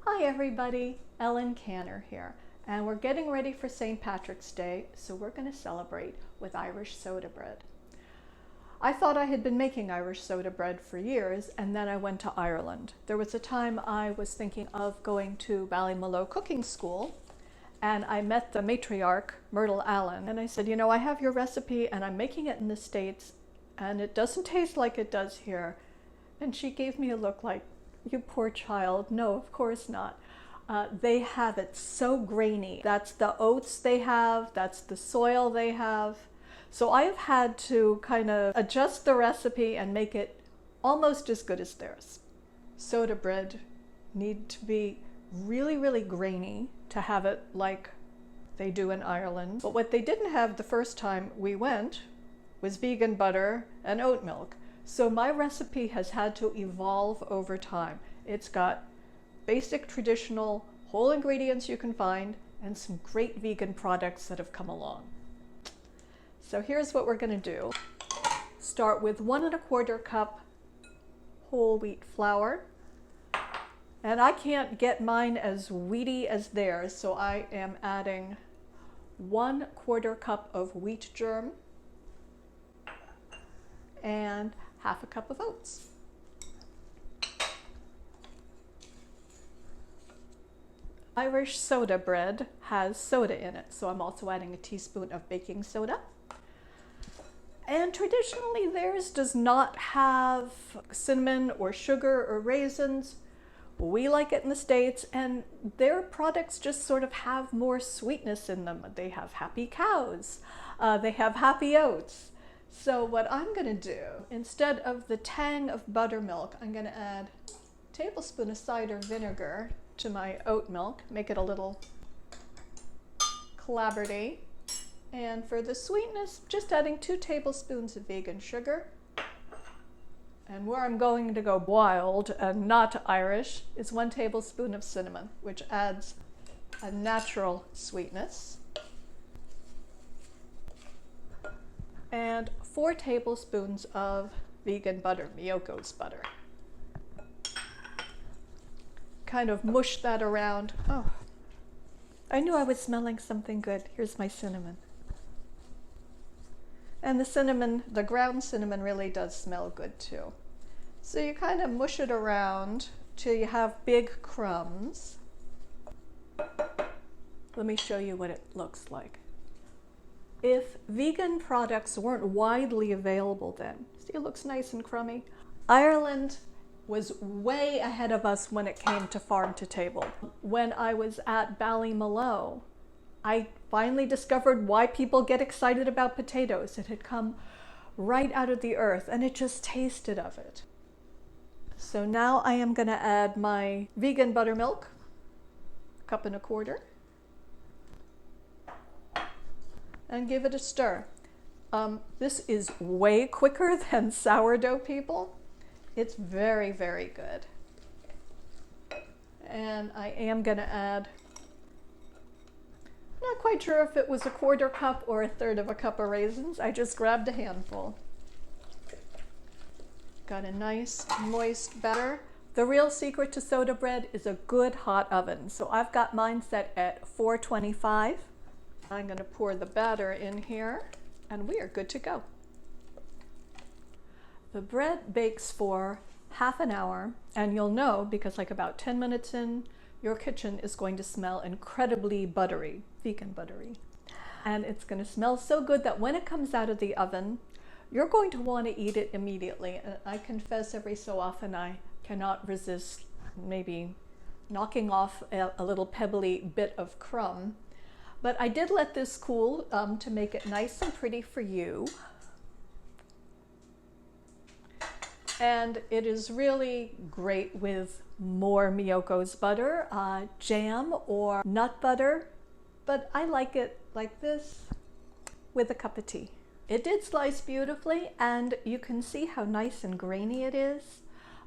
Hi everybody, Ellen Canner here, and we're getting ready for St. Patrick's Day, so we're going to celebrate with Irish soda bread. I thought I had been making Irish soda bread for years, and then I went to Ireland. There was a time I was thinking of going to Ballymaloe cooking school, and I met the matriarch, Myrtle Allen, and I said, you know, I have your recipe and I'm making it in the States, and it doesn't taste like it does here. And she gave me a look like, you poor child. No, of course not. They have it so grainy. That's the oats they have, that's the soil they have. So I have had to kind of adjust the recipe and make it almost as good as theirs. Soda bread need to be really, really grainy to have it like they do in Ireland. But what they didn't have the first time we went was vegan butter and oat milk. So my recipe has had to evolve over time. It's got basic traditional whole ingredients you can find and some great vegan products that have come along. So here's what we're going to do. Start with 1 1/4 cup whole wheat flour. And I can't get mine as wheaty as theirs, so I am adding 1 1/4 cup of wheat germ and 1/2 cup of oats. Irish soda bread has soda in it, so I'm also adding a teaspoon of baking soda. And traditionally theirs does not have cinnamon or sugar or raisins. We like it in the States, and their products just sort of have more sweetness in them. They have happy cows, they have happy oats. So what I'm going to do, instead of the tang of buttermilk, I'm going to add a tablespoon of cider vinegar to my oat milk, make it a little clabberty. And for the sweetness, just adding 2 tablespoons of vegan sugar. And where I'm going to go wild and not Irish is 1 tablespoon of cinnamon, which adds a natural sweetness. And 4 tablespoons of vegan butter, Miyoko's butter. Kind of mush that around. Oh, I knew I was smelling something good. Here's my cinnamon. And the cinnamon, the ground cinnamon really does smell good too. So you kind of mush it around till you have big crumbs. Let me show you what it looks like. If vegan products weren't widely available then, see, it looks nice and crummy. Ireland was way ahead of us when it came to farm to table. When I was at Ballymaloe, I finally discovered why people get excited about potatoes. It had come right out of the earth and it just tasted of it. So now I am going to add my vegan buttermilk, 1 1/4 cups. And give it a stir. This is way quicker than sourdough, people. It's very, very good. And I am going to add, not quite sure if it was 1/4 cup or 1/3 cup of raisins. I just grabbed a handful. Got a nice moist batter. The real secret to soda bread is a good hot oven. So I've got mine set at 425. I'm going to pour the batter in here, and we are good to go. The bread bakes for half an hour, and you'll know because like about 10 minutes in, your kitchen is going to smell incredibly buttery, vegan buttery. And it's going to smell so good that when it comes out of the oven, you're going to want to eat it immediately. And I confess every so often I cannot resist maybe knocking off a little pebbly bit of crumb. But I did let this cool to make it nice and pretty for you. And it is really great with more Miyoko's butter, jam or nut butter, but I like it like this with a cup of tea. It did slice beautifully, and you can see how nice and grainy it is.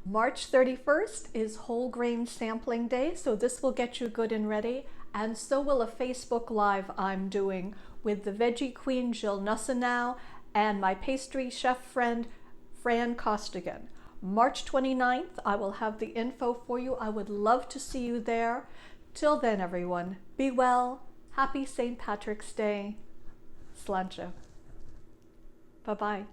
March 31st is whole grain sampling day, so this will get you good and ready. And so will a Facebook Live I'm doing with the veggie queen Jill Nussenow and my pastry chef friend Fran Costigan. March 29th, I will have the info for you. I would love to see you there. Till then, everyone, be well. Happy St. Patrick's Day. Sláinte. Bye-bye.